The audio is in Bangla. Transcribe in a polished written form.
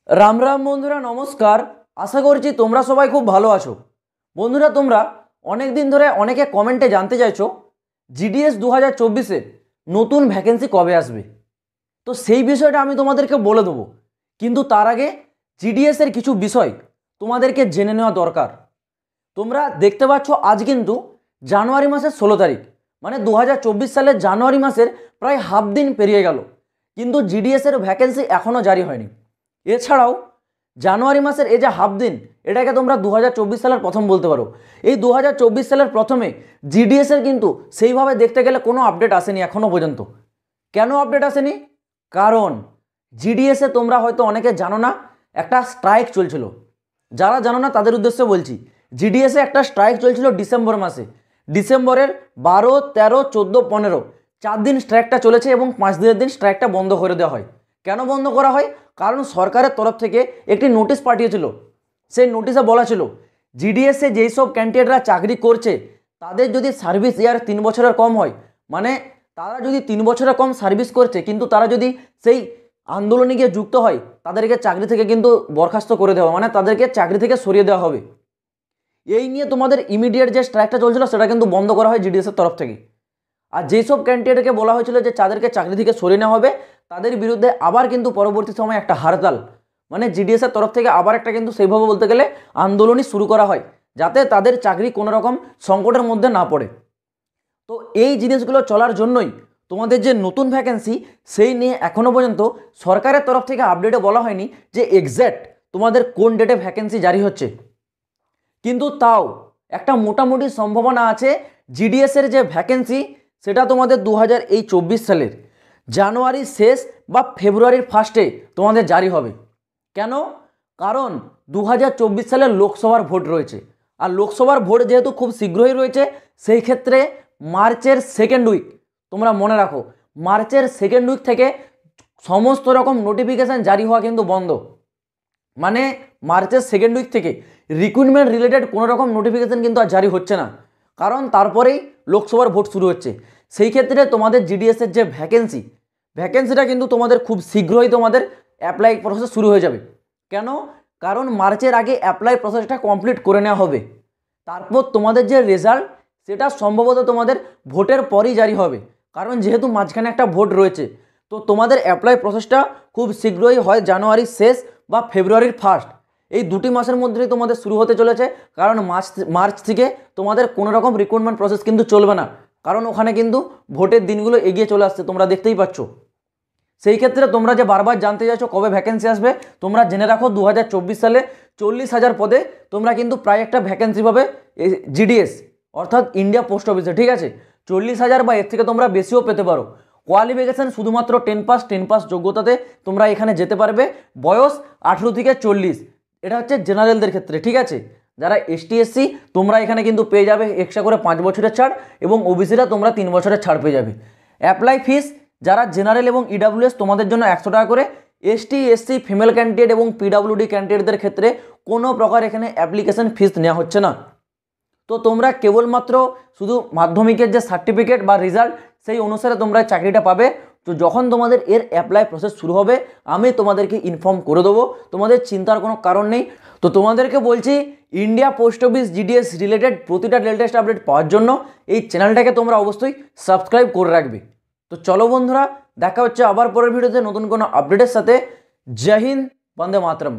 রাম রাম বন্ধুরা, নমস্কার। আশা করছি তোমরা সবাই খুব ভালো আছো। বন্ধুরা, তোমরা অনেক দিন ধরে অনেকে কমেন্টে জানতে চাইছো জিডিএস 2024-এ নতুন ভ্যাকেন্সি কবে আসবে। তো সেই বিষয়টা আমি তোমাদেরকে বলে দেবো, কিন্তু তার আগে জিডিএসের কিছু বিষয় তোমাদেরকে জেনে নেওয়া দরকার। তোমরা দেখতে পাচ্ছ আজ কিন্তু জানুয়ারি মাসের 16 তারিখ, মানে 2024 সালের জানুয়ারি মাসের প্রায় হাফ দিন পেরিয়ে গেল, কিন্তু জিডিএসের ভ্যাকেন্সি এখনও জারি হয়নি। এছাড়াও জানুয়ারি মাসের এই যে হাফ দিন, এটাকে তোমরা 2024 সালের প্রথম বলতে পারো। এই 2024 সালের প্রথমে জিডিএসের কিন্তু সেইভাবে দেখতে গেলে কোনো আপডেট আসেনি এখনও পর্যন্ত। কেন আপডেট আসেনি? কারণ জিডিএসে তোমরা হয়তো অনেকে জানো না, একটা স্ট্রাইক চলছিল। যারা জানো না তাদের উদ্দেশ্যে বলছি, জিডিএসে একটা স্ট্রাইক চলছিল ডিসেম্বর মাসে। ডিসেম্বরের 12, 13, 14, 15 4 দিন স্ট্রাইকটা চলেছে এবং 5 দিনের দিন স্ট্রাইকটা বন্ধ করে দেওয়া হয়। কেন বন্ধ করা হয়? কারণ সরকারের তরফ থেকে একটি নোটিশ পাঠিয়েছিল। সেই নোটিশে বলা ছিল জিডিএসে যেই সব ক্যান্ডিডেটরা চাকরি করছে তাদের যদি সার্ভিস ইয়ার 3 বছরের কম হয়, মানে তারা যদি 3 বছরের কম সার্ভিস করছে কিন্তু তারা যদি সেই আন্দোলনে গিয়ে যুক্ত হয়, তাদেরকে চাকরি থেকে কিন্তু বরখাস্ত করে দেওয়া, মানে তাদেরকে চাকরি থেকে সরিয়ে দেওয়া হবে। এই নিয়ে তোমাদের ইমিডিয়েট যে স্ট্রাইকটা চলছিল সেটা কিন্তু বন্ধ করা হয় জিডিএসের তরফ থেকে। আর যেসব ক্যান্ডিডেটকে বলা হয়েছিল যে তাদেরকে চাকরি থেকে সরিয়ে নেওয়া হবে, তাদের বিরুদ্ধে আবার কিন্তু পরবর্তী সময় একটা হরতাল, মানে জিডিএসের তরফ থেকে আবার একটা কিন্তু সেইভাবে বলতে গেলে আন্দোলনই শুরু করা হয়, যাতে তাদের চাকরি কোনো রকম সংকটের মধ্যে না পড়ে। তো এই জিনিসগুলো চলার জন্যই তোমাদের যে নতুন ভ্যাকেন্সি, সেই নিয়ে এখনও পর্যন্ত সরকারের তরফ থেকে আপডেটে বলা হয়নি যে এক্স্যাক্ট তোমাদের কোন ডেটে ভ্যাকেন্সি জারি হচ্ছে। কিন্তু তাও একটা মোটামুটি সম্ভাবনা আছে জিডিএসের যে ভ্যাকেন্সি সেটা তোমাদের 2024 সালের জানুয়ারির শেষ বা ফেব্রুয়ারির ফার্স্টে তোমাদের জারি হবে। কেন? কারণ 2024 সালের লোকসভার ভোট রয়েছে, আর লোকসভার ভোট যেহেতু খুব শীঘ্রই রয়েছে, সেই ক্ষেত্রে মার্চের সেকেন্ড উইক, তোমরা মনে রাখো, মার্চের সেকেন্ড উইক থেকে সমস্ত রকম নোটিফিকেশান জারি হওয়া কিন্তু বন্ধ। মানে মার্চের সেকেন্ড উইক থেকে রিক্রুটমেন্ট রিলেটেড কোনো রকম নোটিফিকেশান কিন্তু আর জারি হচ্ছে না, কারণ তারপরেই লোকসভার ভোট শুরু হচ্ছে। সেই ক্ষেত্রে তোমাদের জিডিএসের যে ভ্যাকেন্সিটা কিন্তু তোমাদের খুব শীঘ্রই তোমাদের অ্যাপ্লাই প্রসেস শুরু হয়ে যাবে। কেন? কারণ মার্চের আগে অ্যাপ্লাই প্রসেসটা কমপ্লিট করে নেওয়া হবে। তারপর তোমাদের যে রেজাল্ট সেটা সম্ভবত তোমাদের ভোটের পরই জারি হবে, কারণ যেহেতু মাঝখানে একটা ভোট রয়েছে। তো তোমাদের অ্যাপ্লাই প্রসেসটা খুব শীঘ্রই হয় জানুয়ারির শেষ বা ফেব্রুয়ারির ফার্স্ট, এই দুটি মাসের মধ্যেই তোমাদের শুরু হতে চলেছে। কারণ মার্চ থেকে তোমাদের কোনো রকম রিক্রুটমেন্ট প্রসেস কিন্তু চলবে না, কারণ ওখানে কিন্তু ভোটের দিনগুলো এগিয়ে চলে আসছে, তোমরা দেখতেই পাচ্ছ। সেই ক্ষেত্রে তোমরা যে বারবার জানতে চাইছো কবে ভ্যাকেন্সি আসবে, তোমরা জেনে রাখো 2024 সালে 40,000 পদে তোমরা কিন্তু প্রায় একটা ভ্যাকেন্সি পাবে জিডিএস, অর্থাৎ ইন্ডিয়া পোস্ট অফিসে। ঠিক আছে, 40,000 বা এর থেকে তোমরা বেশিও পেতে পারো। কোয়ালিফিকেশান শুধুমাত্র 10 পাস যোগ্যতাতে তোমরা এখানে যেতে পারবে। বয়স 18 থেকে 40, এটা হচ্ছে জেনারেলদের ক্ষেত্রে। ঠিক আছে, যারা এসটি এসসি তোমরা এখানে কিন্তু পেয়ে যাবে এক্সট্রা করে 5 বছরের ছাড়, এবং ওবিসিরা তোমরা 3 বছরের ছাড় পেয়ে যাবে। অ্যাপ্লাই ফিস যারা জেনারেল এবং ইডাব্লিউএস তোমাদের জন্য 100 টাকা করে। এসটি এসসি ফিমেল ক্যান্ডিডেট এবং পিডাব্লিউডি ক্যান্ডিডেটদের ক্ষেত্রে কোনো প্রকার এখানে অ্যাপ্লিকেশন ফিস নেওয়া হচ্ছে না। তো তোমরা কেবলমাত্র শুধু মাধ্যমিকের যে সার্টিফিকেট বা রেজাল্ট সেই অনুসারে তোমরা চাকরিটা পাবে। তো যখন তোমাদের এর অ্যাপ্লাই প্রসেস শুরু হবে আমি তোমাদেরকে ইনফর্ম করে দেবো, তোমাদের চিন্তার কোনো কারণ নেই। তো তোমাদেরকে বলছি, India post office GDS related প্রতিটা লেটেস্ট আপডেট পাওয়ার জন্য এই চ্যানেলটাকে তোমরা অবশ্যই সাবস্ক্রাইব করে রাখবে। তো চলো বন্ধুরা, দেখা হচ্ছে আবার পরের ভিডিওতে নতুন কোনো আপডেটের সাথে। জয় হিন্দ, বন্দে মাতরম।